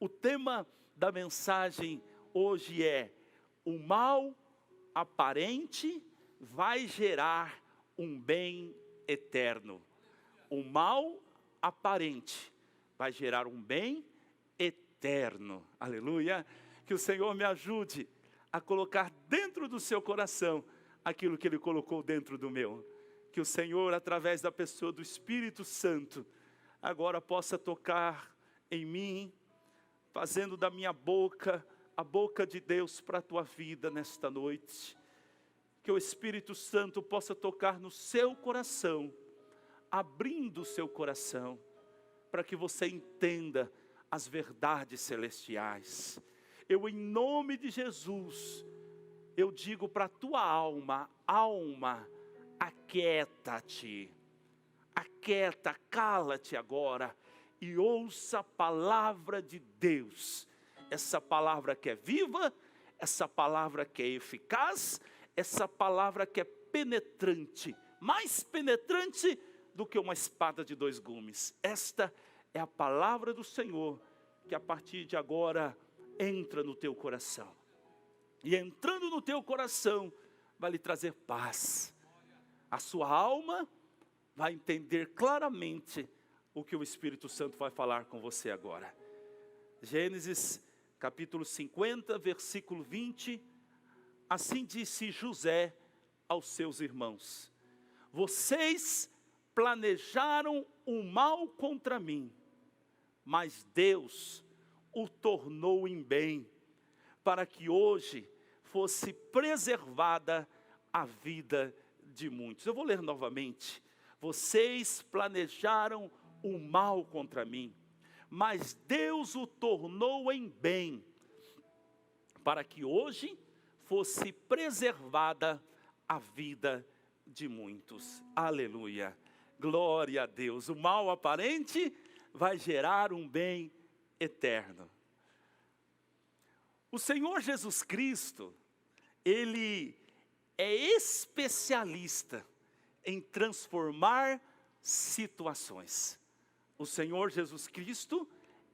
O tema da mensagem hoje é: o mal aparente vai gerar um bem eterno. O mal aparente vai gerar um bem eterno. Aleluia! Que o Senhor me ajude a colocar dentro do seu coração aquilo que Ele colocou dentro do meu. Que o Senhor, através da pessoa do Espírito Santo, agora possa tocar em mim, fazendo da minha boca a boca de Deus para a tua vida nesta noite. Que o Espírito Santo possa tocar no seu coração, abrindo o seu coração, para que você entenda as verdades celestiais. Eu, em nome de Jesus, eu digo para a tua alma: alma, aquieta-te, aquieta, cala-te agora e ouça a palavra de Deus. Essa palavra que é viva, essa palavra que é eficaz, essa palavra que é penetrante, mais penetrante do que uma espada de dois gumes. Esta é a palavra do Senhor, que a partir de agora entra no teu coração. E entrando no teu coração, vai lhe trazer paz. A sua alma vai entender claramente o que o Espírito Santo vai falar com você agora. Gênesis capítulo 50, versículo 20. Assim disse José aos seus irmãos: vocês planejaram o mal contra mim, mas Deus o tornou em bem, para que hoje fosse preservada a vida de muitos. Eu vou ler novamente. Vocês planejaram o mal contra mim, mas Deus o tornou em bem, para que hoje fosse preservada a vida de muitos. Aleluia, glória a Deus. O mal aparente vai gerar um bem eterno. O Senhor Jesus Cristo, Ele é especialista em transformar situações. O Senhor Jesus Cristo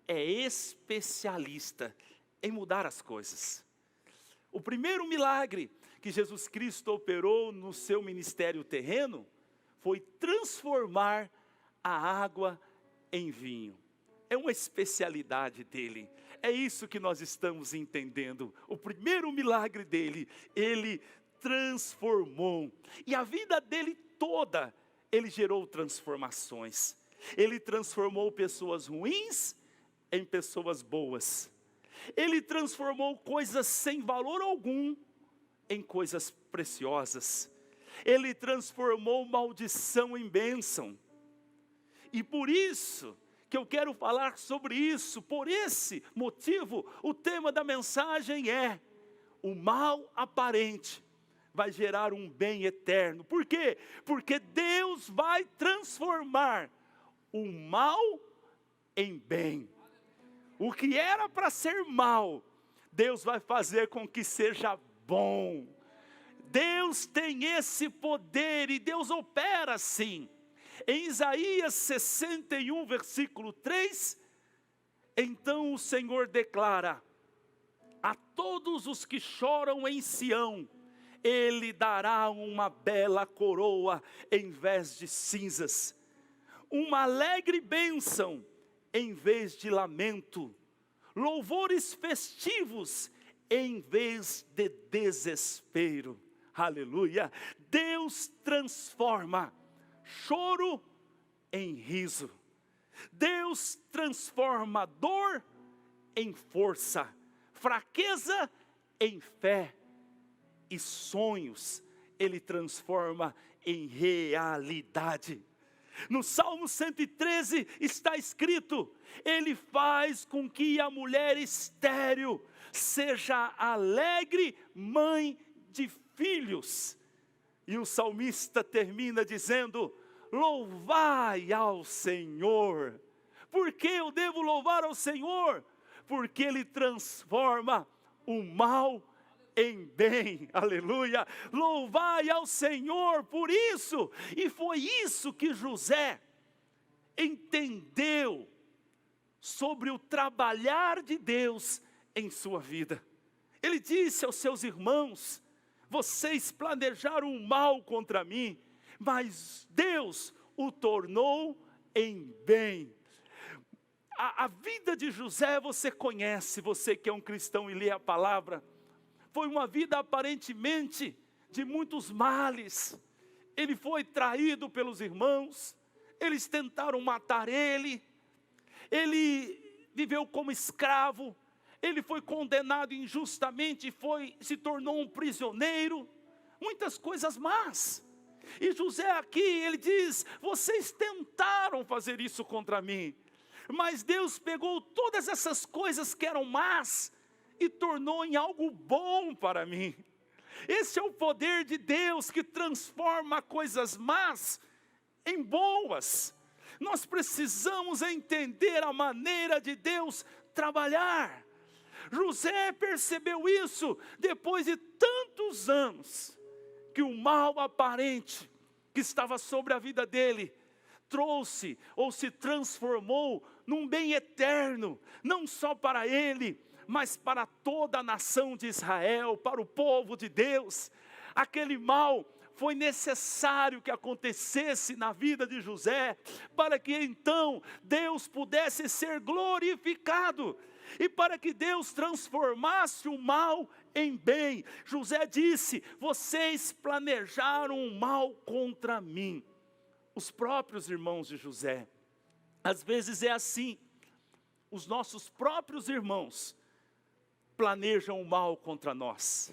é especialista em mudar as coisas. O primeiro milagre que Jesus Cristo operou no seu ministério terreno foi transformar a água em vinho. É uma especialidade dele. É isso que nós estamos entendendo. O primeiro milagre dele, ele transformou. E a vida dele toda, ele gerou transformações. Ele transformou pessoas ruins em pessoas boas. Ele transformou coisas sem valor algum em coisas preciosas. Ele transformou maldição em bênção. E por isso que eu quero falar sobre isso, por esse motivo, o tema da mensagem é: o mal aparente vai gerar um bem eterno. Por quê? Porque Deus vai transformar o mal em bem. O que era para ser mal, Deus vai fazer com que seja bom. Deus tem esse poder e Deus opera assim. Em Isaías 61, versículo 3, então o Senhor declara: a todos os que choram em Sião, Ele dará uma bela coroa em vez de cinzas, uma alegre bênção em vez de lamento, louvores festivos em vez de desespero. Aleluia! Deus transforma choro em riso. Deus transforma dor em força, fraqueza em fé, e sonhos Ele transforma em realidade. No Salmo 113 está escrito: Ele faz com que a mulher estéril seja alegre mãe de filhos. E o salmista termina dizendo: louvai ao Senhor. Por que eu devo louvar ao Senhor? Porque Ele transforma o mal em bem. Aleluia! Louvai ao Senhor por isso. E foi isso que José entendeu sobre o trabalhar de Deus em sua vida. Ele disse aos seus irmãos: vocês planejaram o mal contra mim, mas Deus o tornou em bem. A vida de José você conhece, você que é um cristão e lê a palavra. Foi uma vida aparentemente de muitos males. Ele foi traído pelos irmãos, eles tentaram matar ele viveu como escravo, ele foi condenado injustamente, se tornou um prisioneiro, muitas coisas más. E José aqui, ele diz: vocês tentaram fazer isso contra mim, mas Deus pegou todas essas coisas que eram más e tornou em algo bom para mim. Esse é o poder de Deus que transforma coisas más em boas. Nós precisamos entender a maneira de Deus trabalhar. José percebeu isso depois de tantos anos, que o mal aparente que estava sobre a vida dele trouxe ou se transformou num bem eterno, não só para ele, mas para toda a nação de Israel, para o povo de Deus. Aquele mal foi necessário que acontecesse na vida de José, para que então Deus pudesse ser glorificado, e para que Deus transformasse o mal em bem. José disse: vocês planejaram o mal contra mim. Os próprios irmãos de José, às vezes é assim, os nossos próprios irmãos planejam o mal contra nós.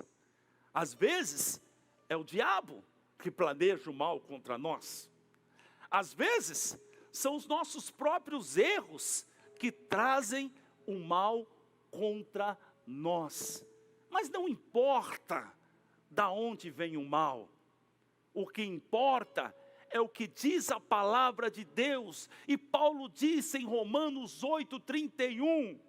Às vezes é o diabo que planeja o mal contra nós. Às vezes são os nossos próprios erros que trazem o mal contra nós. Mas não importa da onde vem o mal, o que importa é o que diz a palavra de Deus. E Paulo disse em Romanos 8:31,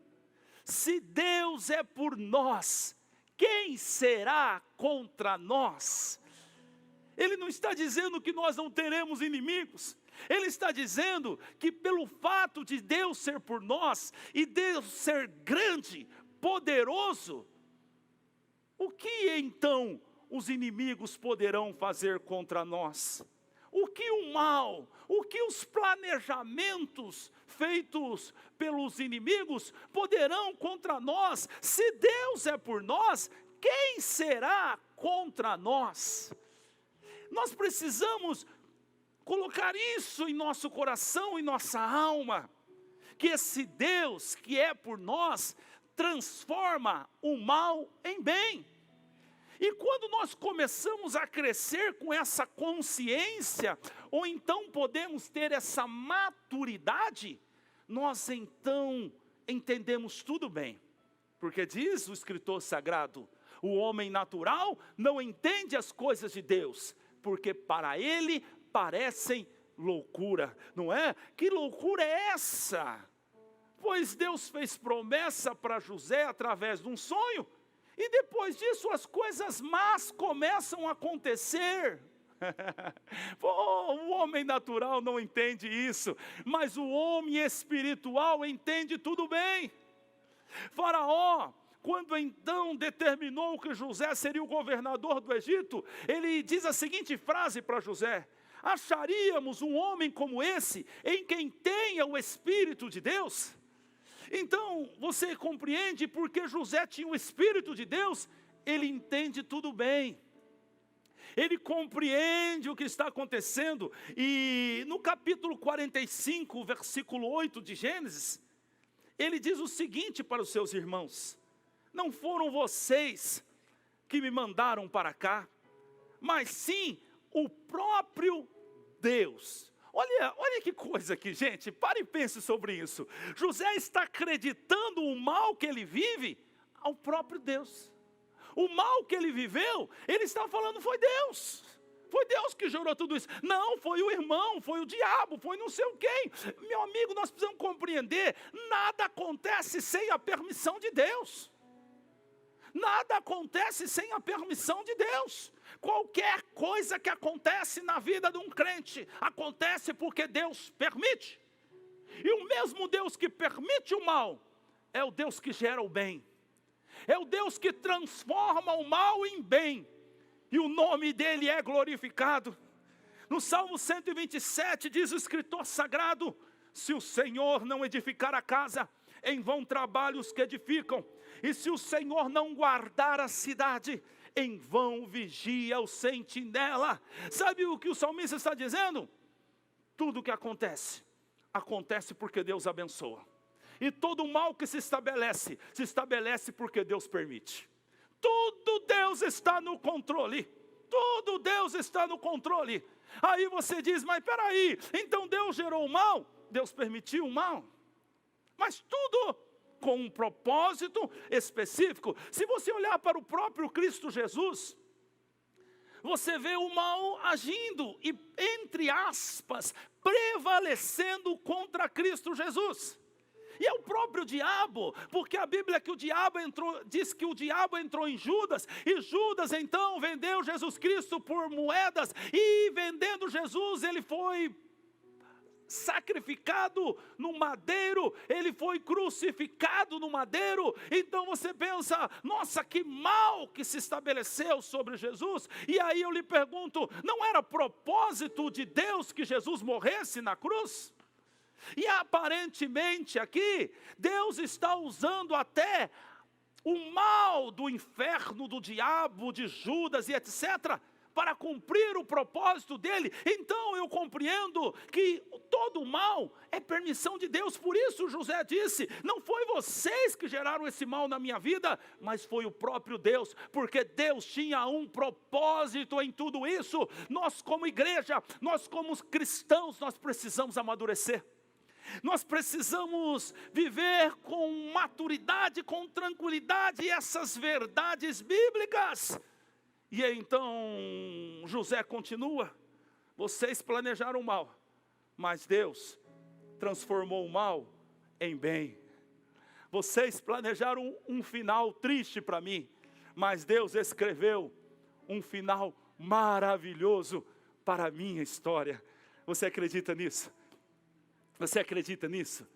se Deus é por nós, quem será contra nós? Ele não está dizendo que nós não teremos inimigos. Ele está dizendo que pelo fato de Deus ser por nós, e Deus ser grande, poderoso, o que então os inimigos poderão fazer contra nós? O que o mal, o que os planejamentos feitos pelos inimigos poderão contra nós? Se Deus é por nós, quem será contra nós? Nós precisamos colocar isso em nosso coração, em nossa alma, que esse Deus que é por nós, transforma o mal em bem. E quando nós começamos a crescer com essa consciência, ou então podemos ter essa maturidade, nós então entendemos tudo bem. Porque diz o escritor sagrado, o homem natural não entende as coisas de Deus, porque para ele parecem loucura, não é? Que loucura é essa? Pois Deus fez promessa para José através de um sonho, e depois disso as coisas más começam a acontecer. O homem natural não entende isso, mas o homem espiritual entende tudo bem. Faraó, quando então determinou que José seria o governador do Egito, ele diz a seguinte frase para José: acharíamos um homem como esse, em quem tenha o Espírito de Deus? Então, você compreende porque José tinha o Espírito de Deus? Ele entende tudo bem. Ele compreende o que está acontecendo. E no capítulo 45, versículo 8 de Gênesis, ele diz o seguinte para os seus irmãos: não foram vocês que me mandaram para cá, mas sim o próprio Deus. Olha que coisa aqui, gente, pare e pense sobre isso. José está acreditando o mal que ele vive ao próprio Deus. O mal que ele viveu, ele está falando, foi Deus. Foi Deus que gerou tudo isso. Não, foi o irmão, foi o diabo, foi não sei o quem. Meu amigo, nós precisamos compreender, nada acontece sem a permissão de Deus. Nada acontece sem a permissão de Deus. Qualquer coisa que acontece na vida de um crente, acontece porque Deus permite. E o mesmo Deus que permite o mal, é o Deus que gera o bem. É o Deus que transforma o mal em bem. E o nome dele é glorificado. No Salmo 127 diz o escritor sagrado: se o Senhor não edificar a casa, em vão trabalham os que edificam. E se o Senhor não guardar a cidade, em vão vigia o sentinela. Sabe o que o salmista está dizendo? Tudo o que acontece, acontece porque Deus abençoa. E todo mal que se estabelece porque Deus permite. Tudo Deus está no controle. Tudo Deus está no controle. Aí você diz, mas peraí, então Deus gerou o mal? Deus permitiu o mal? Mas tudo com um propósito específico. Se você olhar para o próprio Cristo Jesus, você vê o mal agindo e, entre aspas, prevalecendo contra Cristo Jesus. E é o próprio diabo, porque a Bíblia diz que o diabo entrou em Judas, e Judas então vendeu Jesus Cristo por moedas, e vendendo Jesus ele foi sacrificado no madeiro, ele foi crucificado no madeiro. Então você pensa, nossa, que mal que se estabeleceu sobre Jesus. E aí eu lhe pergunto, não era propósito de Deus que Jesus morresse na cruz? E aparentemente aqui, Deus está usando até o mal do inferno, do diabo, de Judas e etc., para cumprir o propósito dele. Então eu compreendo que todo mal é permissão de Deus. Por isso José disse, não foi vocês que geraram esse mal na minha vida, mas foi o próprio Deus, porque Deus tinha um propósito em tudo isso. Nós como igreja, nós como cristãos, nós precisamos amadurecer. Nós precisamos viver com maturidade, com tranquilidade, essas verdades bíblicas. E então José continua, vocês planejaram o mal, mas Deus transformou o mal em bem. Vocês planejaram um final triste para mim, mas Deus escreveu um final maravilhoso para a minha história. Você acredita nisso? Você acredita nisso?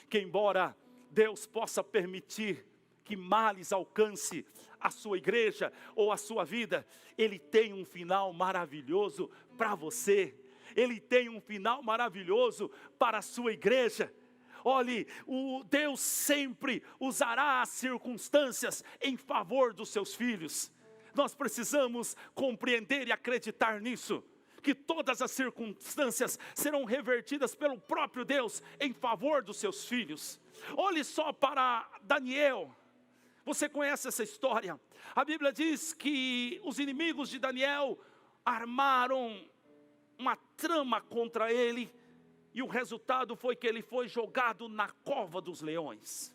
Que embora Deus possa permitir que males alcance a sua igreja ou a sua vida, Ele tem um final maravilhoso para você. Ele tem um final maravilhoso para a sua igreja. Olhe, o Deus sempre usará as circunstâncias em favor dos seus filhos. Nós precisamos compreender e acreditar nisso, que todas as circunstâncias serão revertidas pelo próprio Deus em favor dos seus filhos. Olhe só para Daniel. Você conhece essa história? A Bíblia diz que os inimigos de Daniel armaram uma trama contra ele, e o resultado foi que ele foi jogado na cova dos leões.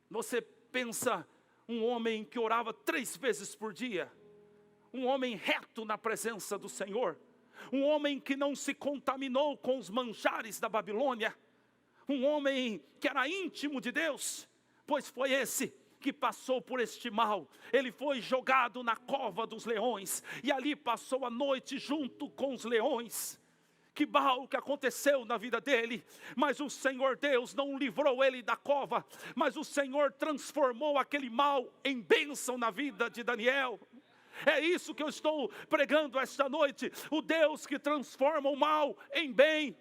Você pensa, um homem que orava 3 vezes por dia, um homem reto na presença do Senhor, um homem que não se contaminou com os manjares da Babilônia, um homem que era íntimo de Deus, pois foi esse que passou por este mal. Ele foi jogado na cova dos leões, e ali passou a noite junto com os leões. Que mal que aconteceu na vida dele, mas o Senhor Deus não livrou ele da cova, mas o Senhor transformou aquele mal em bênção na vida de Daniel. É isso que eu estou pregando esta noite, o Deus que transforma o mal em bem.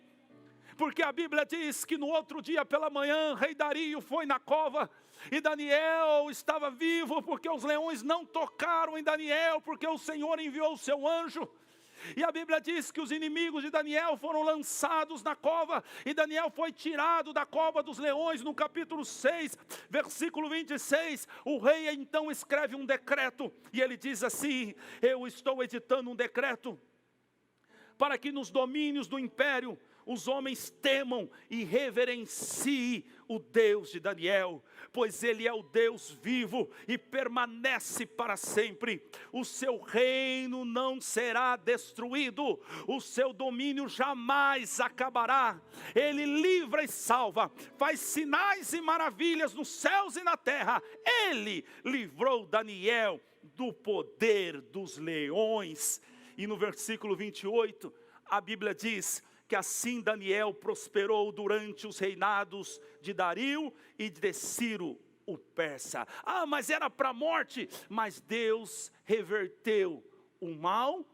Porque a Bíblia diz que no outro dia pela manhã, rei Dario foi na cova, e Daniel estava vivo, porque os leões não tocaram em Daniel, porque o Senhor enviou o seu anjo. E a Bíblia diz que os inimigos de Daniel foram lançados na cova, e Daniel foi tirado da cova dos leões. No capítulo 6, versículo 26, o rei então escreve um decreto, e ele diz assim: eu estou editando um decreto, para que nos domínios do império, os homens temam e reverenciem o Deus de Daniel, pois Ele é o Deus vivo e permanece para sempre. O seu reino não será destruído, o seu domínio jamais acabará. Ele livra e salva, faz sinais e maravilhas nos céus e na terra. Ele livrou Daniel do poder dos leões. E no versículo 28, a Bíblia diz que assim Daniel prosperou durante os reinados de Dario e de Ciro o persa. Ah, mas era para a morte, mas Deus reverteu o mal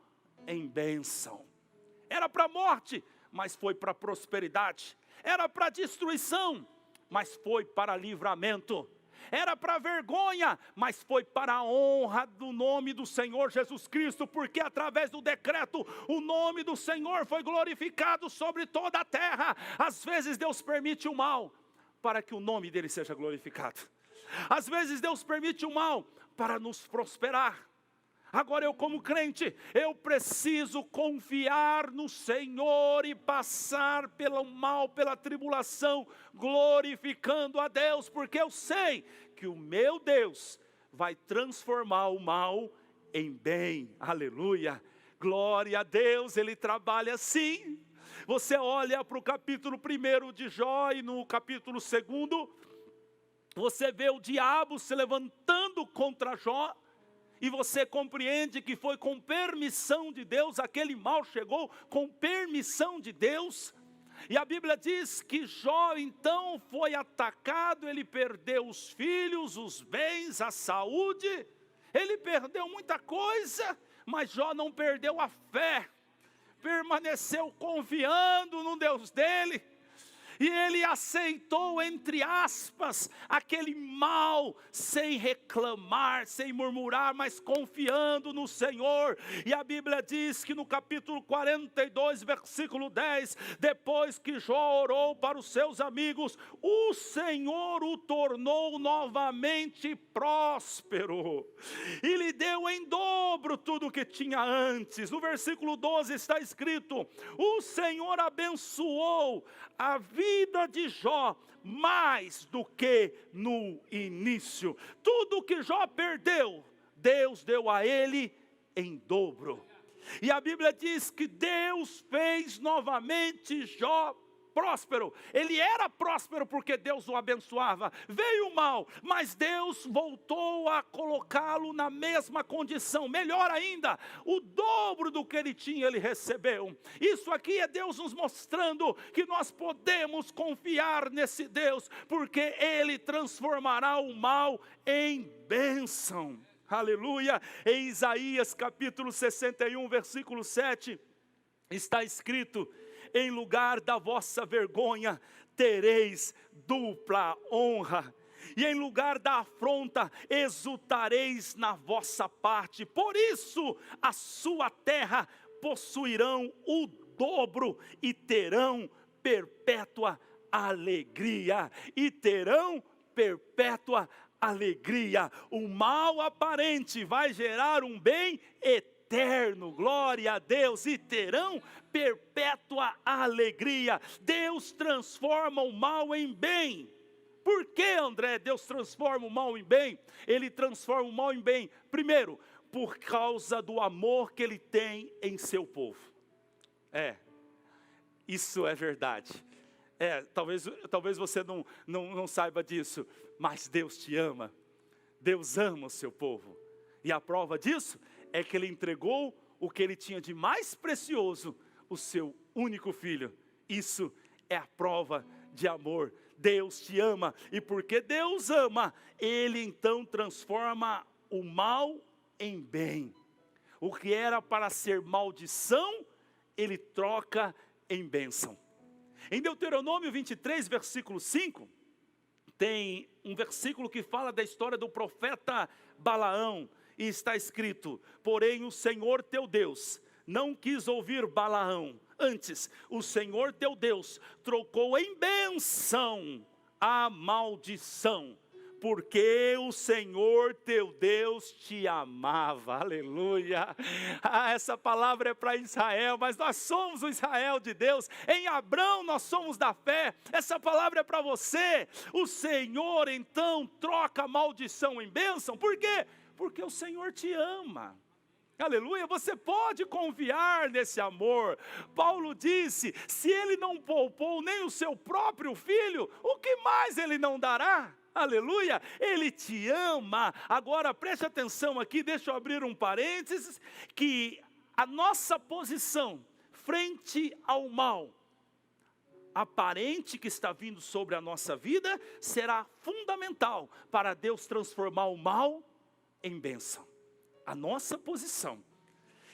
em bênção. Era para a morte, mas foi para a prosperidade. Era para a destruição, mas foi para livramento. Era para vergonha, mas foi para a honra do nome do Senhor Jesus Cristo, porque através do decreto, o nome do Senhor foi glorificado sobre toda a terra. Às vezes Deus permite o mal, para que o nome dele seja glorificado. Às vezes Deus permite o mal, para nos prosperar. Agora eu como crente, eu preciso confiar no Senhor e passar pelo mal, pela tribulação, glorificando a Deus, porque eu sei que o meu Deus vai transformar o mal em bem. Aleluia, glória a Deus, Ele trabalha assim. Você olha para o capítulo 1 de Jó e no capítulo 2, você vê o diabo se levantando contra Jó, e você compreende que foi com permissão de Deus, aquele mal chegou com permissão de Deus. E a Bíblia diz que Jó então foi atacado, ele perdeu os filhos, os bens, a saúde, ele perdeu muita coisa, mas Jó não perdeu a fé, permaneceu confiando no Deus dele. E ele aceitou, entre aspas, aquele mal, sem reclamar, sem murmurar, mas confiando no Senhor. E a Bíblia diz que no capítulo 42, versículo 10, depois que Jó orou para os seus amigos, o Senhor o tornou novamente próspero, e lhe deu em dobro tudo o que tinha antes. No versículo 12 está escrito: o Senhor abençoou a vida de Jó mais do que no início. Tudo que Jó perdeu, Deus deu a ele em dobro. E a Bíblia diz que Deus fez novamente Jó próspero. Ele era próspero porque Deus o abençoava. Veio o mal, mas Deus voltou a colocá-lo na mesma condição. Melhor ainda, o dobro do que ele tinha, ele recebeu. Isso aqui é Deus nos mostrando que nós podemos confiar nesse Deus, porque Ele transformará o mal em bênção. Aleluia. Em Isaías capítulo 61, versículo 7, está escrito: em lugar da vossa vergonha, tereis dupla honra, e em lugar da afronta, exultareis na vossa parte. Por isso, a sua terra possuirão o dobro, e terão perpétua alegria. E terão perpétua alegria. O mal aparente vai gerar um bem eterno, glória a Deus, e terão perpétua alegria. Deus transforma o mal em bem. Por que, André, Deus transforma o mal em bem? Ele transforma o mal em bem, primeiro, por causa do amor que Ele tem em seu povo. Isso é verdade. Talvez você não saiba disso, mas Deus te ama. Deus ama o seu povo. E a prova disso é que Ele entregou o que Ele tinha de mais precioso, o seu único filho. Isso é a prova de amor. Deus te ama, e porque Deus ama, Ele então transforma o mal em bem. O que era para ser maldição, Ele troca em bênção. Em Deuteronômio 23, versículo 5, tem um versículo que fala da história do profeta Balaão. E está escrito: porém o Senhor teu Deus não quis ouvir Balaão. Antes, o Senhor teu Deus trocou em bênção a maldição, porque o Senhor teu Deus te amava. Aleluia. Essa palavra é para Israel, mas nós somos o Israel de Deus. Em Abrão nós somos da fé. Essa palavra é para você. O Senhor então troca a maldição em bênção. Por quê? Porque o Senhor te ama. Aleluia, você pode confiar nesse amor. Paulo disse: se Ele não poupou nem o seu próprio filho, o que mais Ele não dará? Aleluia, Ele te ama. Agora preste atenção aqui, deixa eu abrir um parênteses, que a nossa posição frente ao mal aparente que está vindo sobre a nossa vida será fundamental para Deus transformar o mal em bênção. A nossa posição.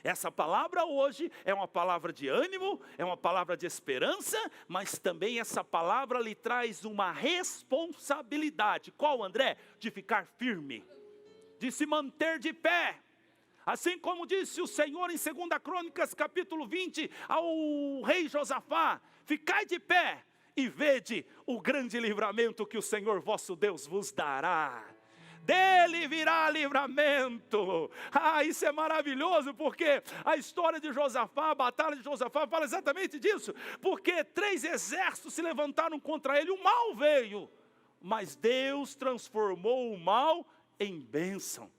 Essa palavra hoje é uma palavra de ânimo, é uma palavra de esperança, mas também essa palavra lhe traz uma responsabilidade. Qual, André? De ficar firme, de se manter de pé. Assim como disse o Senhor em 2 Crônicas capítulo 20 ao rei Josafá: ficai de pé e vede o grande livramento que o Senhor vosso Deus vos dará. Dele virá livramento. Isso é maravilhoso, porque a história de Josafá, a batalha de Josafá fala exatamente disso. Porque 3 exércitos se levantaram contra ele, o mal veio, mas Deus transformou o mal em bênção.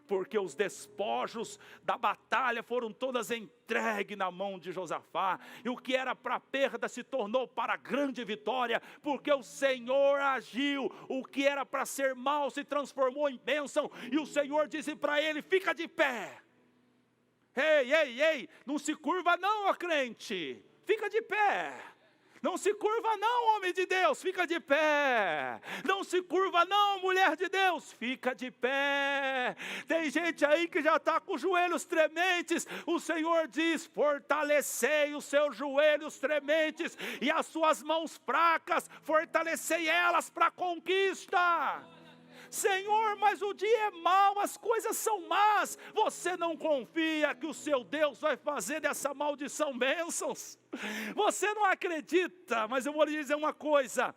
Porque os despojos da batalha foram todas entregues na mão de Josafá. E o que era para perda se tornou para grande vitória. Porque o Senhor agiu. O que era para ser mal se transformou em bênção. E o Senhor disse para ele: fica de pé. Ei, não se curva não, ó crente. Fica de pé. Não se curva não, homem de Deus, fica de pé. Não se curva não, mulher de Deus, fica de pé. Tem gente aí que já está com os joelhos trementes. O Senhor diz: fortalecei os seus joelhos trementes e as suas mãos fracas, fortalecei elas para a conquista. Senhor, mas o dia é mau, as coisas são más. Você não confia que o seu Deus vai fazer dessa maldição bênçãos? Você não acredita, mas eu vou lhe dizer uma coisa: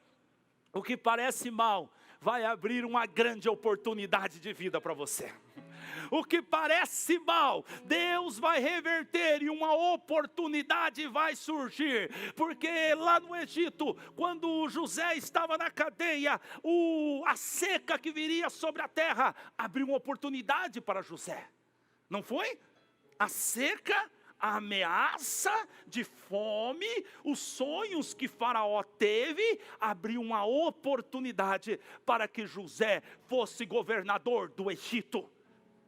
o que parece mal vai abrir uma grande oportunidade de vida para você. O que parece mal, Deus vai reverter e uma oportunidade vai surgir. Porque lá no Egito, quando José estava na cadeia, a seca que viria sobre a terra abriu uma oportunidade para José. Não foi? A seca, a ameaça de fome, os sonhos que Faraó teve, abriu uma oportunidade para que José fosse governador do Egito.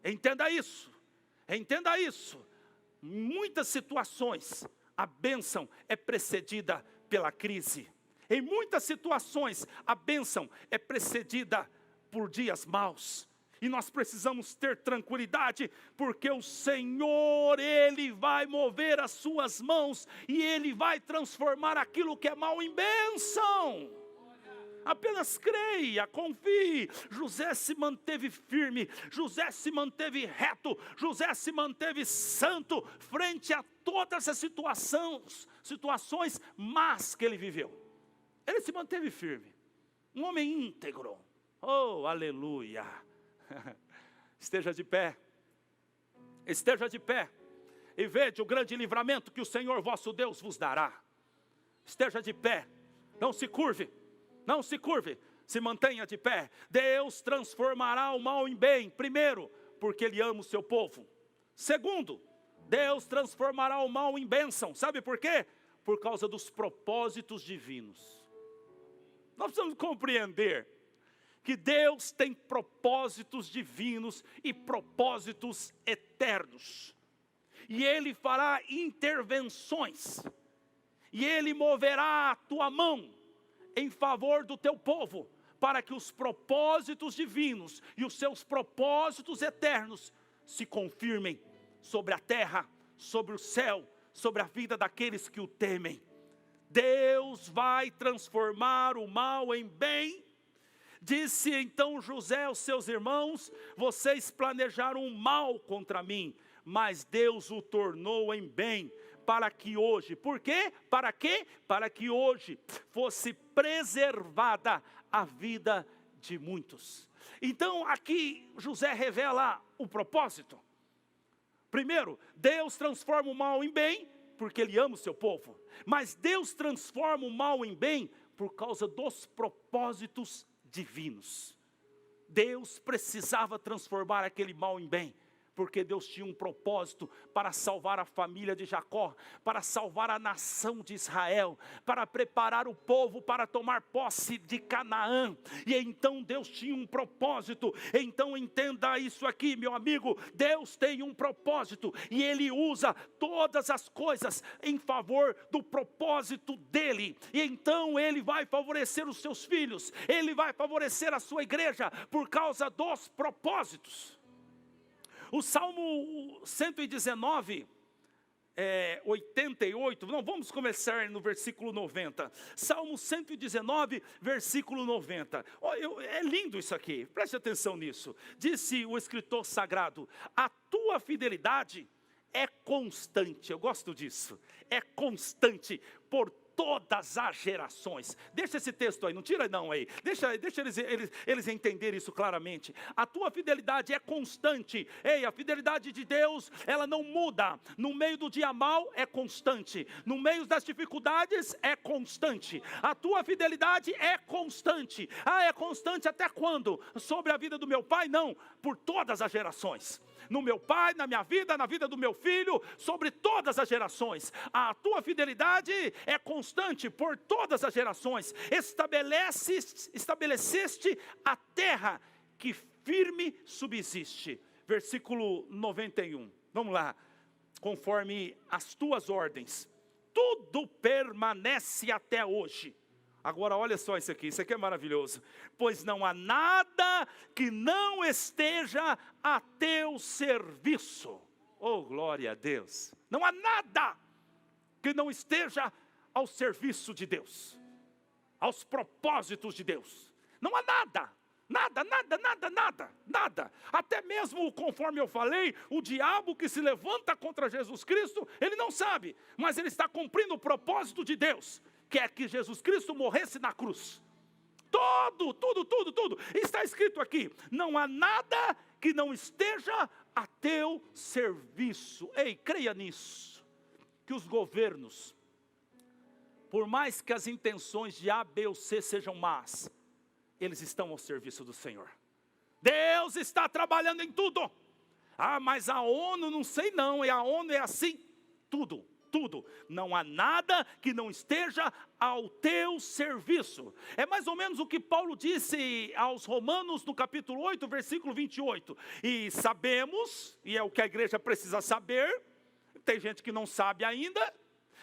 Entenda isso, entenda isso. Em muitas situações, a bênção é precedida pela crise. Em muitas situações, a bênção é precedida por dias maus. E nós precisamos ter tranquilidade, porque o Senhor, Ele vai mover as suas mãos, e Ele vai transformar aquilo que é mal em bênção. Apenas creia, confie. José se manteve firme, José se manteve reto, José se manteve santo, frente a todas as situações más que ele viveu. Ele se manteve firme, um homem íntegro. Oh, aleluia. Esteja de pé, e veja o grande livramento que o Senhor vosso Deus vos dará. Esteja de pé, não se curve, se mantenha de pé. Deus transformará o mal em bem. Primeiro, porque Ele ama o seu povo. Segundo, Deus transformará o mal em bênção. Sabe por quê? Por causa dos propósitos divinos. Nós precisamos compreender que Deus tem propósitos divinos e propósitos eternos. E Ele fará intervenções. E Ele moverá a tua mão em favor do teu povo, para que os propósitos divinos e os seus propósitos eternos se confirmem sobre a terra, sobre o céu, sobre a vida daqueles que o temem. Deus vai transformar o mal em bem. Disse então José aos seus irmãos: vocês planejaram um mal contra mim, mas Deus o tornou em bem, para que hoje, por quê? Para quê? Para que hoje fosse preservada a vida de muitos. Então aqui José revela o propósito. Primeiro, Deus transforma o mal em bem, porque Ele ama o seu povo. Mas Deus transforma o mal em bem por causa dos propósitos divinos. Deus precisava transformar aquele mal em bem, porque Deus tinha um propósito para salvar a família de Jacó, para salvar a nação de Israel, para preparar o povo para tomar posse de Canaã. E então Deus tinha um propósito. Então entenda isso aqui, meu amigo, Deus tem um propósito, e Ele usa todas as coisas em favor do propósito dEle. E então Ele vai favorecer os seus filhos, Ele vai favorecer a sua igreja, por causa dos propósitos. O Salmo 119, 88, não, vamos começar no versículo 90. Salmo 119, versículo 90. É lindo isso aqui, preste atenção nisso. Disse o escritor sagrado: a tua fidelidade é constante. Eu gosto disso, é constante por todas as gerações. Deixa esse texto aí, não tira não aí, deixa eles entenderem isso claramente. A tua fidelidade é constante. Ei, a fidelidade de Deus, ela não muda. No meio do dia mau é constante, no meio das dificuldades é constante. A tua fidelidade é constante. É constante até quando? Sobre a vida do meu pai? Não, por todas as gerações. No meu pai, na minha vida, na vida do meu filho, sobre todas as gerações. A tua fidelidade é constante por todas as gerações. Estabeleceste a terra que firme subsiste. Versículo 91. Vamos lá. Conforme as tuas ordens, tudo permanece até hoje. Agora olha só isso aqui é maravilhoso. Pois não há nada que não esteja a teu serviço. Oh, glória a Deus. Não há nada que não esteja ao serviço de Deus, aos propósitos de Deus. Não há nada. Nada. Até mesmo, conforme eu falei, o diabo que se levanta contra Jesus Cristo, ele não sabe, mas ele está cumprindo o propósito de Deus, que é que Jesus Cristo morresse na cruz. Tudo está escrito aqui. Não há nada que não esteja a teu serviço. Ei, creia nisso, que os governos, por mais que as intenções de A, B ou C sejam más, eles estão ao serviço do Senhor. Deus está trabalhando em tudo. Mas a ONU não sei não, e a ONU é assim. Tudo. Não há nada que não esteja ao teu serviço. É mais ou menos o que Paulo disse aos Romanos no capítulo 8, versículo 28. E sabemos, e é o que a igreja precisa saber, tem gente que não sabe ainda,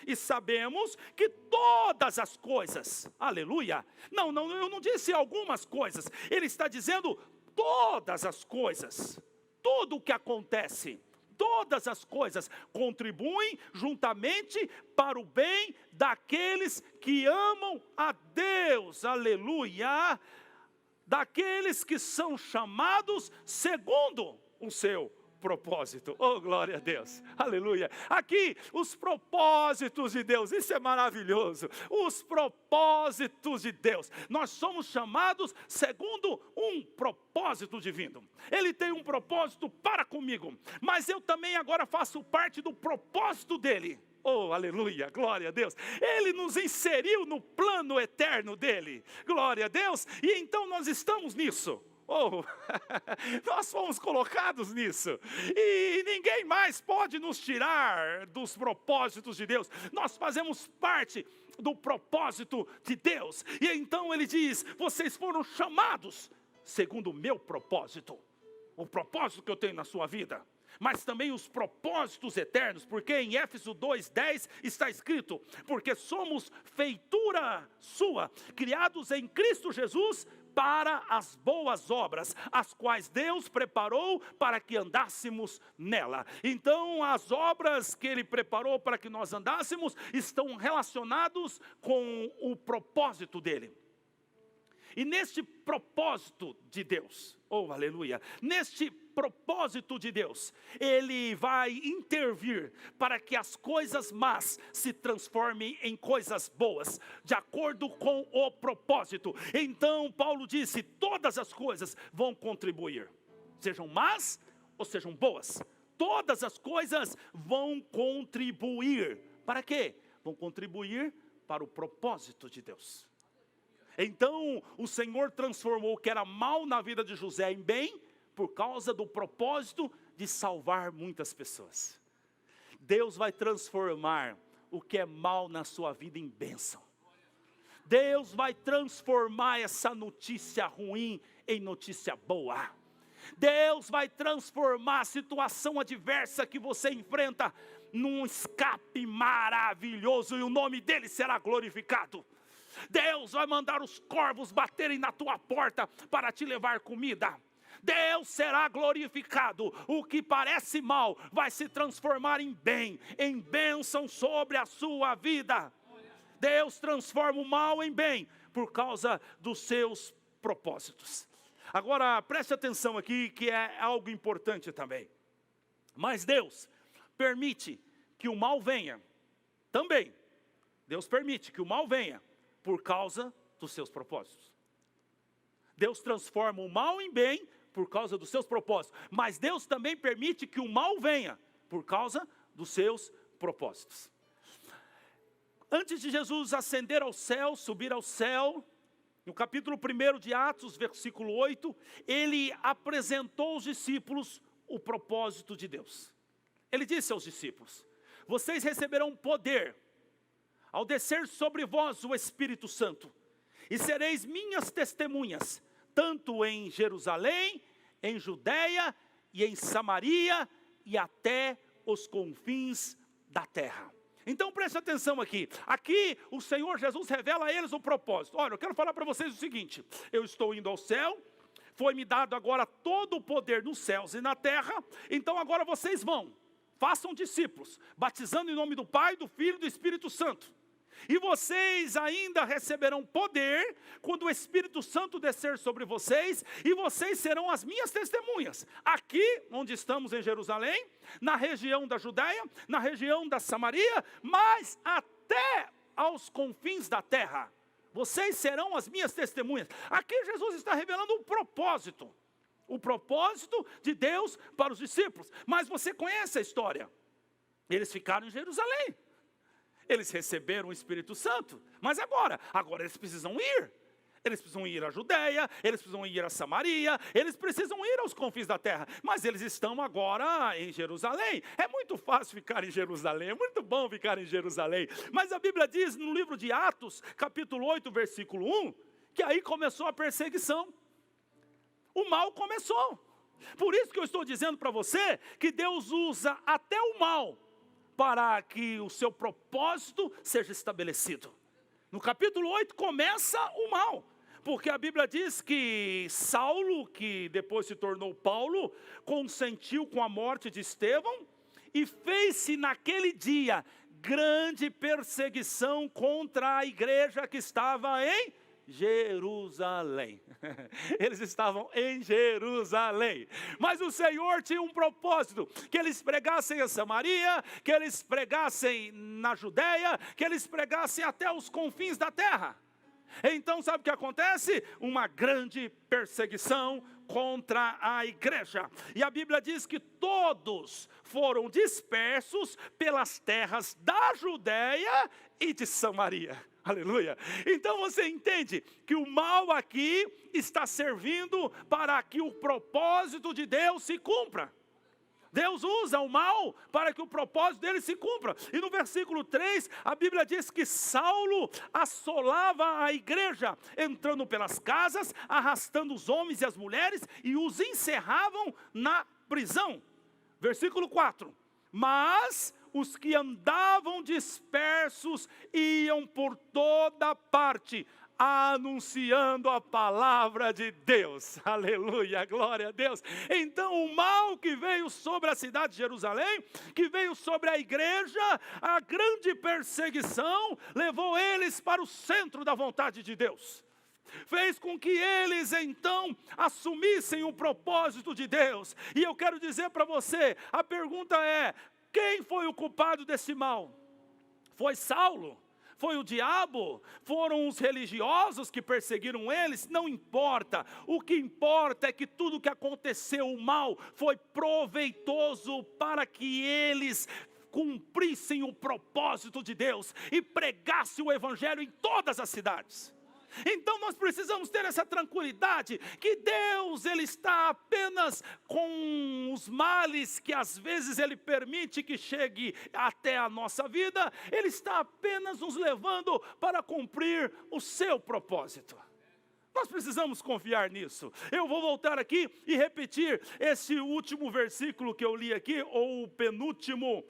e sabemos que todas as coisas, aleluia, não, eu não disse algumas coisas, ele está dizendo todas as coisas, tudo o que acontece, todas as coisas contribuem juntamente para o bem daqueles que amam a Deus, aleluia, daqueles que são chamados segundo o seu propósito. Oh, glória a Deus, aleluia. Aqui, os propósitos de Deus, isso é maravilhoso. Os propósitos de Deus, nós somos chamados segundo um propósito divino. Ele tem um propósito para comigo, mas eu também agora faço parte do propósito dele. Oh, aleluia, glória a Deus. Ele nos inseriu no plano eterno dele, glória a Deus, e então nós estamos nisso. Oh, nós fomos colocados nisso, e ninguém mais pode nos tirar dos propósitos de Deus. Nós fazemos parte do propósito de Deus, e então ele diz, vocês foram chamados segundo o meu propósito, o propósito que eu tenho na sua vida, mas também os propósitos eternos, porque em Éfeso 2:10 está escrito, porque somos feitura sua, criados em Cristo Jesus, para as boas obras, as quais Deus preparou para que andássemos nela. Então as obras que Ele preparou para que nós andássemos, estão relacionados com o propósito dEle. E neste propósito de Deus, oh aleluia, neste propósito de Deus, Ele vai intervir para que as coisas más se transformem em coisas boas, de acordo com o propósito. Então Paulo disse, todas as coisas vão contribuir, sejam más ou sejam boas, todas as coisas vão contribuir, para quê? Vão contribuir para o propósito de Deus. Então o Senhor transformou o que era mal na vida de José em bem, por causa do propósito de salvar muitas pessoas. Deus vai transformar o que é mal na sua vida em bênção. Deus vai transformar essa notícia ruim em notícia boa. Deus vai transformar a situação adversa que você enfrenta num escape maravilhoso, e o nome dele será glorificado. Deus vai mandar os corvos baterem na tua porta para te levar comida. Deus será glorificado. O que parece mal vai se transformar em bem, em bênção sobre a sua vida. Deus transforma o mal em bem por causa dos seus propósitos. Agora preste atenção aqui, que é algo importante também. Mas Deus permite que o mal venha também. Deus permite que o mal venha por causa dos seus propósitos. Deus transforma o mal em bem por causa dos seus propósitos. Mas Deus também permite que o mal venha por causa dos seus propósitos. Antes de Jesus ascender ao céu, subir ao céu, no capítulo 1 de Atos, versículo 8, ele apresentou aos discípulos o propósito de Deus. Ele disse aos discípulos: vocês receberão poder ao descer sobre vós o Espírito Santo, e sereis minhas testemunhas, tanto em Jerusalém, em Judeia e em Samaria e até os confins da terra. Então preste atenção aqui. Aqui o Senhor Jesus revela a eles o propósito. Olha, eu quero falar para vocês o seguinte: eu estou indo ao céu, foi-me dado agora todo o poder nos céus e na terra, então agora vocês vão, façam discípulos, batizando em nome do Pai, do Filho e do Espírito Santo. E vocês ainda receberão poder quando o Espírito Santo descer sobre vocês, e vocês serão as minhas testemunhas, aqui onde estamos em Jerusalém, na região da Judeia, na região da Samaria, mas até aos confins da terra. Vocês serão as minhas testemunhas. Aqui Jesus está revelando um propósito, o propósito de Deus para os discípulos. Mas você conhece a história. Eles ficaram em Jerusalém. Eles receberam o Espírito Santo, mas agora eles precisam ir. Eles precisam ir à Judeia, eles precisam ir a Samaria, eles precisam ir aos confins da terra. Mas eles estão agora em Jerusalém. É muito fácil ficar em Jerusalém, é muito bom ficar em Jerusalém. Mas a Bíblia diz no livro de Atos, capítulo 8, versículo 1, que aí começou a perseguição. O mal começou. Por isso que eu estou dizendo para você que Deus usa até o mal para que o seu propósito seja estabelecido. No capítulo 8 começa o mal, porque a Bíblia diz que Saulo, que depois se tornou Paulo, consentiu com a morte de Estevão, e fez-se naquele dia grande perseguição contra a igreja que estava em Jerusalém. Eles estavam em Jerusalém, mas o Senhor tinha um propósito: que eles pregassem em Samaria, que eles pregassem na Judeia, que eles pregassem até os confins da terra. Então sabe o que acontece? Uma grande perseguição contra a igreja. E a Bíblia diz que todos foram dispersos pelas terras da Judeia e de Samaria. Aleluia. Então você entende que o mal aqui está servindo para que o propósito de Deus se cumpra. Deus usa o mal para que o propósito dele se cumpra. E no versículo 3, a Bíblia diz que Saulo assolava a igreja, entrando pelas casas, arrastando os homens e as mulheres, e os encerravam na prisão. Versículo 4. Mas os que andavam dispersos iam por toda parte, anunciando a palavra de Deus. Aleluia, glória a Deus. Então o mal que veio sobre a cidade de Jerusalém, que veio sobre a igreja, a grande perseguição, levou eles para o centro da vontade de Deus. Fez com que eles então assumissem o propósito de Deus. E eu quero dizer para você, a pergunta é: quem foi o culpado desse mal? Foi Saulo? Foi o diabo? Foram os religiosos que perseguiram eles? Não importa. O que importa é que tudo que aconteceu, o mal, foi proveitoso para que eles cumprissem o propósito de Deus e pregassem o evangelho em todas as cidades. Então nós precisamos ter essa tranquilidade, que Deus, Ele está apenas com os males que às vezes Ele permite que chegue até a nossa vida, Ele está apenas nos levando para cumprir o seu propósito. Nós precisamos confiar nisso. Eu vou voltar aqui e repetir esse último versículo que eu li aqui, ou o penúltimo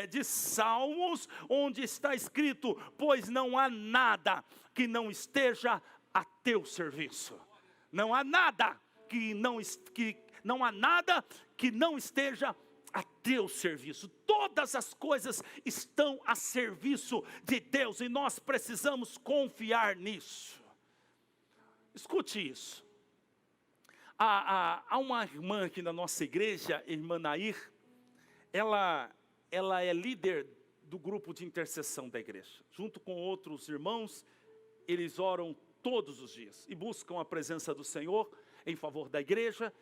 de Salmos, onde está escrito: pois não há nada que não esteja a teu serviço. Não há nada não há nada que não esteja a teu serviço. Todas as coisas estão a serviço de Deus e nós precisamos confiar nisso. Escute isso. Há uma irmã aqui na nossa igreja, irmã Nair, ela é líder do grupo de intercessão da igreja. Junto com outros irmãos, eles oram todos os dias e buscam a presença do Senhor em favor da igreja,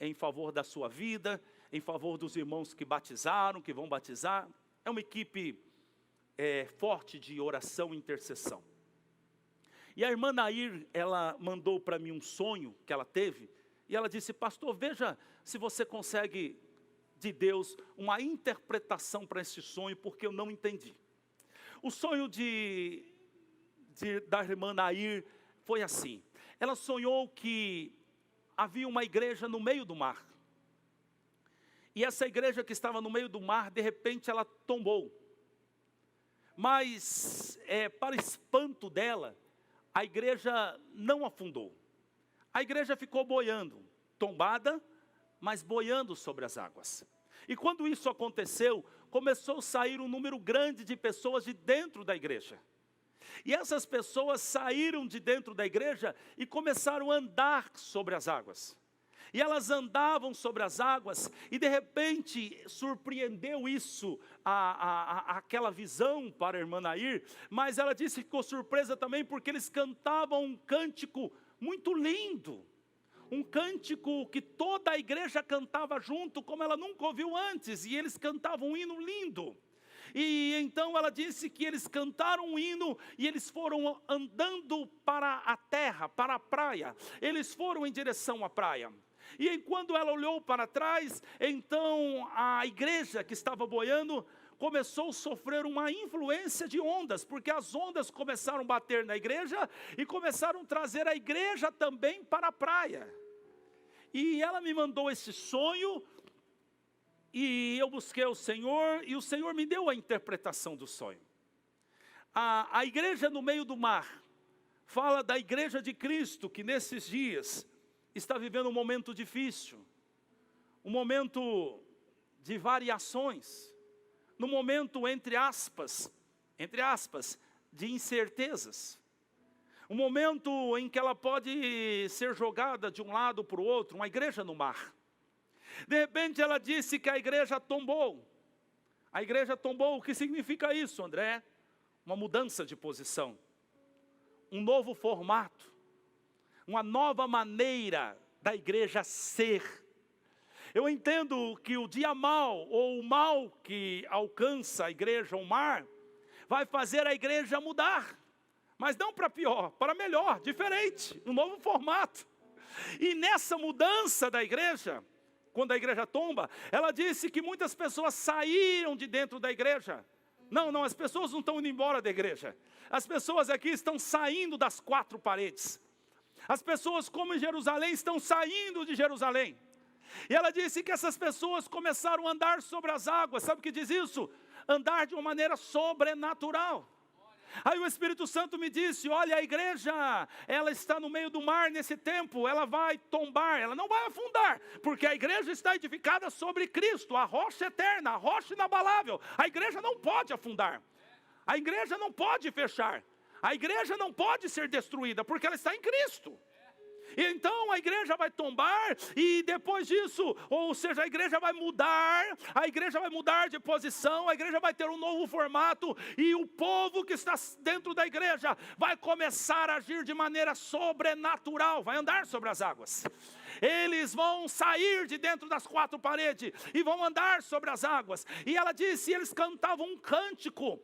em favor da sua vida, em favor dos irmãos que batizaram, que vão batizar. É uma equipe forte de oração e intercessão. E a irmã Nair, ela mandou para mim um sonho que ela teve, e ela disse: pastor, veja se você consegue de Deus uma interpretação para esse sonho, porque eu não entendi. O sonho da irmã Nair foi assim: ela sonhou que havia uma igreja no meio do mar, e essa igreja que estava no meio do mar, de repente ela tombou, mas para espanto dela, a igreja não afundou. A igreja ficou boiando, tombada, mas boiando sobre as águas. E quando isso aconteceu, começou a sair um número grande de pessoas de dentro da igreja. E essas pessoas saíram de dentro da igreja e começaram a andar sobre as águas. E elas andavam sobre as águas, e de repente surpreendeu isso, aquela visão para a irmã Nair, mas ela disse que ficou surpresa também, porque eles cantavam um cântico muito lindo, um cântico que toda a igreja cantava junto, como ela nunca ouviu antes, e eles cantavam um hino lindo. E então ela disse que eles cantaram um hino, e eles foram andando para a terra, para a praia, eles foram em direção à praia. E quando ela olhou para trás, então a igreja que estava boiando começou a sofrer uma influência de ondas, porque as ondas começaram a bater na igreja e começaram a trazer a igreja também para a praia. E ela me mandou esse sonho, e eu busquei o Senhor, e o Senhor me deu a interpretação do sonho. A igreja no meio do mar fala da igreja de Cristo, que nesses dias está vivendo um momento difícil, um momento de variações, num momento entre aspas, de incertezas, um momento em que ela pode ser jogada de um lado para o outro, uma igreja no mar. De repente ela disse que a igreja tombou. A igreja tombou. O que significa isso, André? Uma mudança de posição, um novo formato, uma nova maneira da igreja ser. Eu entendo que o dia mau, ou o mal que alcança a igreja, o mar, vai fazer a igreja mudar, mas não para pior, para melhor, diferente, um novo formato. E nessa mudança da igreja, quando a igreja tomba, ela disse que muitas pessoas saíram de dentro da igreja. Não, as pessoas não estão indo embora da igreja, as pessoas aqui estão saindo das quatro paredes. As pessoas, como em Jerusalém, estão saindo de Jerusalém. E ela disse que essas pessoas começaram a andar sobre as águas. Sabe o que diz isso? Andar de uma maneira sobrenatural. Aí o Espírito Santo me disse: olha, a igreja, ela está no meio do mar nesse tempo, ela vai tombar, ela não vai afundar, porque a igreja está edificada sobre Cristo, a rocha eterna, a rocha inabalável. A igreja não pode afundar, a igreja não pode fechar, a igreja não pode ser destruída, porque ela está em Cristo. E então a igreja vai tombar, e depois disso, ou seja, a igreja vai mudar de posição, a igreja vai ter um novo formato, e o povo que está dentro da igreja vai começar a agir de maneira sobrenatural, vai andar sobre as águas. Eles vão sair de dentro das quatro paredes e vão andar sobre as águas. E ela disse, eles cantavam um cântico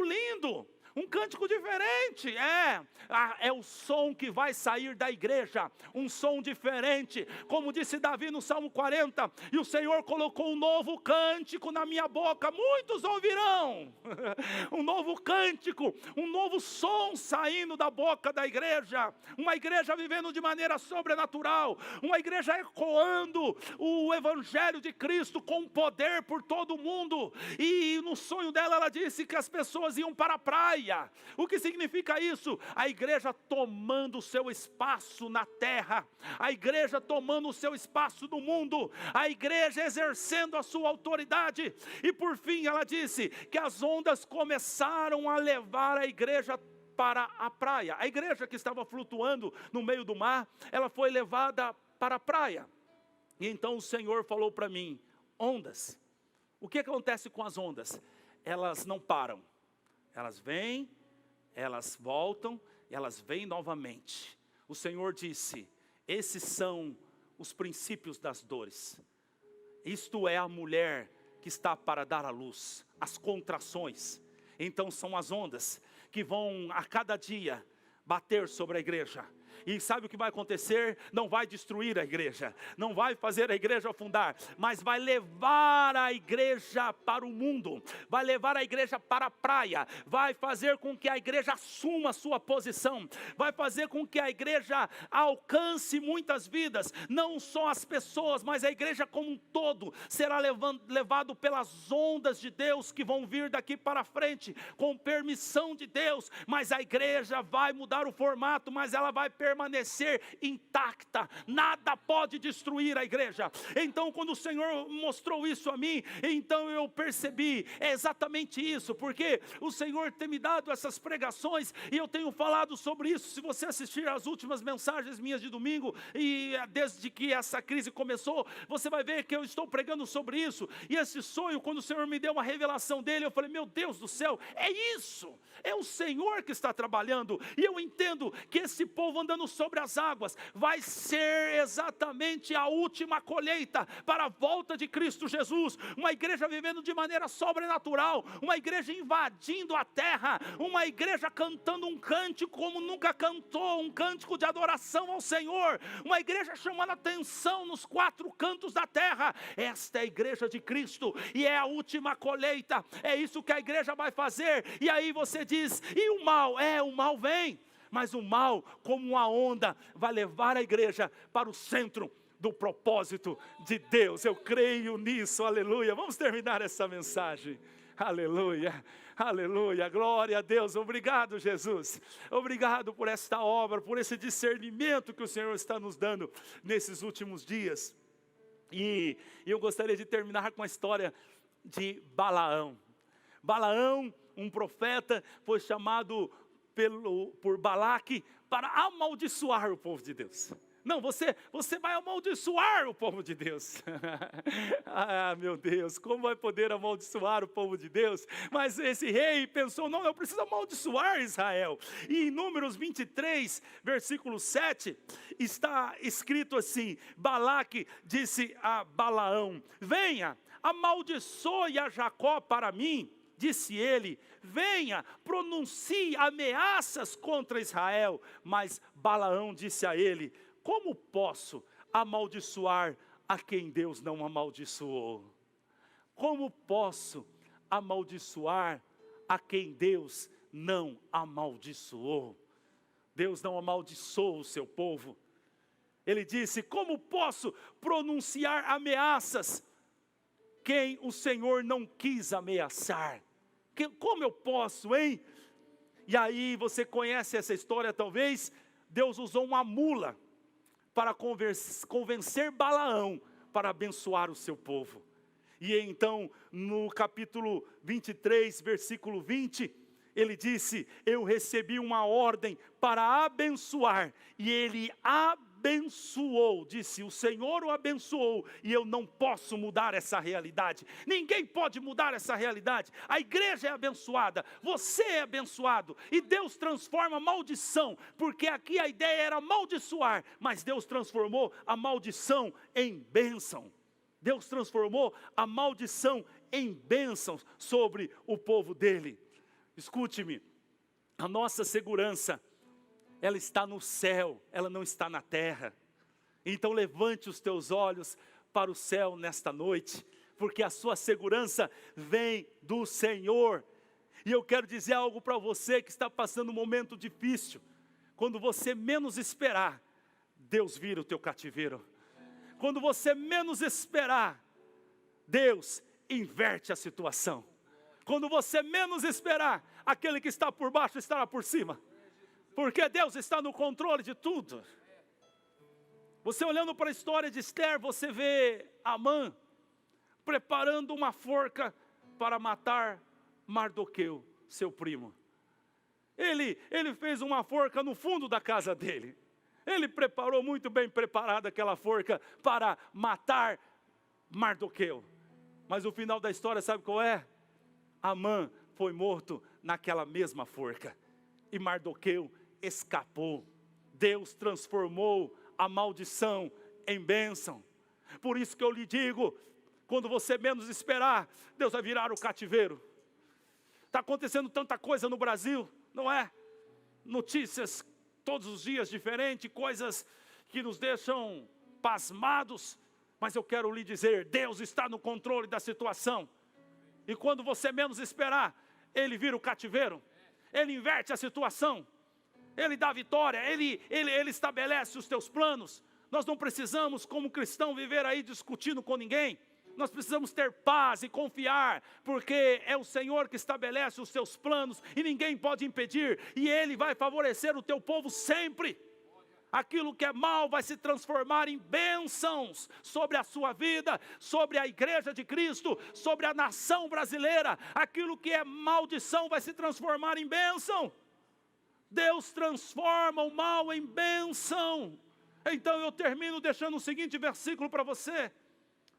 lindo, Um cântico diferente, é o som que vai sair da igreja, um som diferente, como disse Davi no Salmo 40, e o Senhor colocou um novo cântico na minha boca, muitos ouvirão, um novo cântico, um novo som saindo da boca da igreja, uma igreja vivendo de maneira sobrenatural, uma igreja ecoando o Evangelho de Cristo com poder por todo o mundo, e no sonho dela ela disse que as pessoas iam para a praia. O que significa isso? A igreja tomando o seu espaço na terra, a igreja tomando o seu espaço no mundo, a igreja exercendo a sua autoridade. E por fim ela disse que as ondas começaram a levar a igreja para a praia. A igreja que estava flutuando no meio do mar, ela foi levada para a praia. E então o Senhor falou para mim: ondas. O que acontece com as ondas? Elas não param. Elas vêm, elas voltam, elas vêm novamente. O Senhor disse: esses são os princípios das dores. Isto é a mulher que está para dar à luz, as contrações. Então são as ondas que vão a cada dia bater sobre a igreja. E sabe o que vai acontecer? Não vai destruir a igreja, não vai fazer a igreja afundar, mas vai levar a igreja para o mundo, vai levar a igreja para a praia, vai fazer com que a igreja assuma a sua posição, vai fazer com que a igreja alcance muitas vidas, não só as pessoas, mas a igreja como um todo será levado pelas ondas de Deus que vão vir daqui para frente, com permissão de Deus, mas a igreja vai mudar o formato, mas ela vai permanecer intacta, nada pode destruir a igreja. Então quando o Senhor mostrou isso a mim, então eu percebi, é exatamente isso, porque o Senhor tem me dado essas pregações, e eu tenho falado sobre isso. Se você assistir às últimas mensagens minhas de domingo, e desde que essa crise começou, você vai ver que eu estou pregando sobre isso, e esse sonho, quando o Senhor me deu uma revelação dele, eu falei: meu Deus do céu, é isso, é o Senhor que está trabalhando, e eu entendo que esse povo andando sobre as águas vai ser exatamente a última colheita para a volta de Cristo Jesus, uma igreja vivendo de maneira sobrenatural, uma igreja invadindo a terra, uma igreja cantando um cântico como nunca cantou, um cântico de adoração ao Senhor, uma igreja chamando atenção nos quatro cantos da terra. Esta é a igreja de Cristo, e é a última colheita, é isso que a igreja vai fazer. E aí você diz: e o mal? O mal vem, mas o mal, como uma onda, vai levar a igreja para o centro do propósito de Deus. Eu creio nisso, aleluia. Vamos terminar essa mensagem, aleluia, aleluia, glória a Deus. Obrigado, Jesus, obrigado por esta obra, por esse discernimento que o Senhor está nos dando nesses últimos dias. E eu gostaria de terminar com a história de Balaão. Balaão, um profeta, foi chamado por Balaque para amaldiçoar o povo de Deus. Não, você vai amaldiçoar o povo de Deus. Ah, meu Deus, como vai poder amaldiçoar o povo de Deus? Mas esse rei pensou: não, eu preciso amaldiçoar Israel. E em Números 23, versículo 7, está escrito assim: Balaque disse a Balaão: venha, amaldiçoe a Jacó para mim. Disse ele: venha, pronuncie ameaças contra Israel. Mas Balaão disse a ele: como posso amaldiçoar a quem Deus não amaldiçoou? Como posso amaldiçoar a quem Deus não amaldiçoou? Deus não amaldiçoou o seu povo. Ele disse: como posso pronunciar ameaças quem o Senhor não quis ameaçar? Como eu posso, hein? E aí você conhece essa história talvez. Deus usou uma mula para convencer Balaão para abençoar o seu povo. E então no capítulo 23, versículo 20, ele disse: eu recebi uma ordem para abençoar, e ele abençoou, disse: o Senhor o abençoou, e eu não posso mudar essa realidade. Ninguém pode mudar essa realidade. A igreja é abençoada, você é abençoado, e Deus transforma a maldição, porque aqui a ideia era amaldiçoar, mas Deus transformou a maldição em bênção. Deus transformou a maldição em bênção sobre o povo dele. Escute-me, A nossa segurança, ela está no céu, ela não está na terra. Então levante os teus olhos para o céu nesta noite, porque a sua segurança vem do Senhor. E eu quero dizer algo para você que está passando um momento difícil. Quando você menos esperar, Deus vira o teu cativeiro. Quando você menos esperar, Deus inverte a situação. Quando você menos esperar, aquele que está por baixo estará por cima. Porque Deus está no controle de tudo. Você olhando para a história de Esther, você vê Amã preparando uma forca para matar Mardoqueu, seu primo. Ele fez uma forca no fundo da casa dele. Ele preparou muito bem preparada aquela forca para matar Mardoqueu. Mas o final da história sabe qual é? Amã foi morto naquela mesma forca. E Mardoqueu escapou. Deus transformou a maldição em bênção. Por isso que eu lhe digo, quando você menos esperar, Deus vai virar o cativeiro. Está acontecendo tanta coisa no Brasil, não é? Notícias todos os dias diferentes, coisas que nos deixam pasmados. Mas eu quero lhe dizer, Deus está no controle da situação. E quando você menos esperar, Ele vira o cativeiro. Ele inverte a situação. Ele dá vitória, Ele estabelece os teus planos. Nós não precisamos, como cristão, viver aí discutindo com ninguém. Nós precisamos ter paz e confiar, porque é o Senhor que estabelece os seus planos e ninguém pode impedir. E Ele vai favorecer o teu povo sempre. Aquilo que é mal vai se transformar em bênçãos sobre a sua vida, sobre a igreja de Cristo, sobre a nação brasileira. Aquilo que é maldição vai se transformar em bênção. Deus transforma o mal em bênção. Então eu termino deixando o seguinte versículo para você.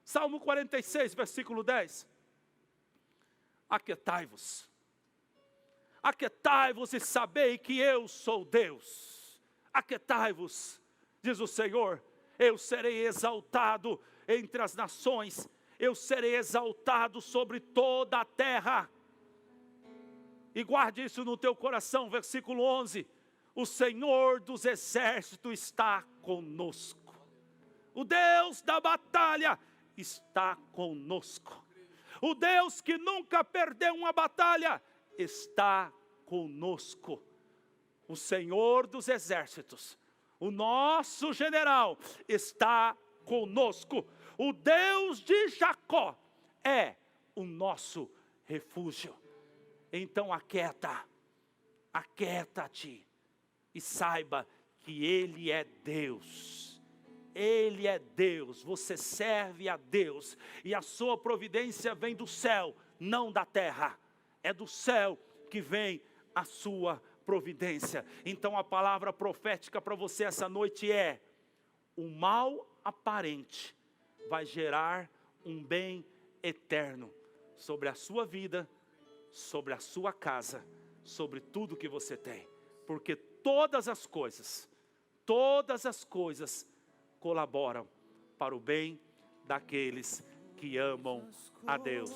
Salmo 46, versículo 10. Aquietai-vos. Aquietai-vos e sabei que eu sou Deus. Aquietai-vos, diz o Senhor. Eu serei exaltado entre as nações. Eu serei exaltado sobre toda a terra. E guarde isso no teu coração, versículo 11. O Senhor dos exércitos está conosco. O Deus da batalha está conosco. O Deus que nunca perdeu uma batalha está conosco. O Senhor dos exércitos, o nosso general, está conosco. O Deus de Jacó é o nosso refúgio. Então aquieta-te e saiba que Ele é Deus. Ele é Deus, você serve a Deus e a sua providência vem do céu, não da terra. É do céu que vem a sua providência. Então a palavra profética para você essa noite é: o mal aparente vai gerar um bem eterno sobre a sua vida, sobre a sua casa, sobre tudo que você tem. Porque todas as coisas colaboram para o bem daqueles que amam a Deus.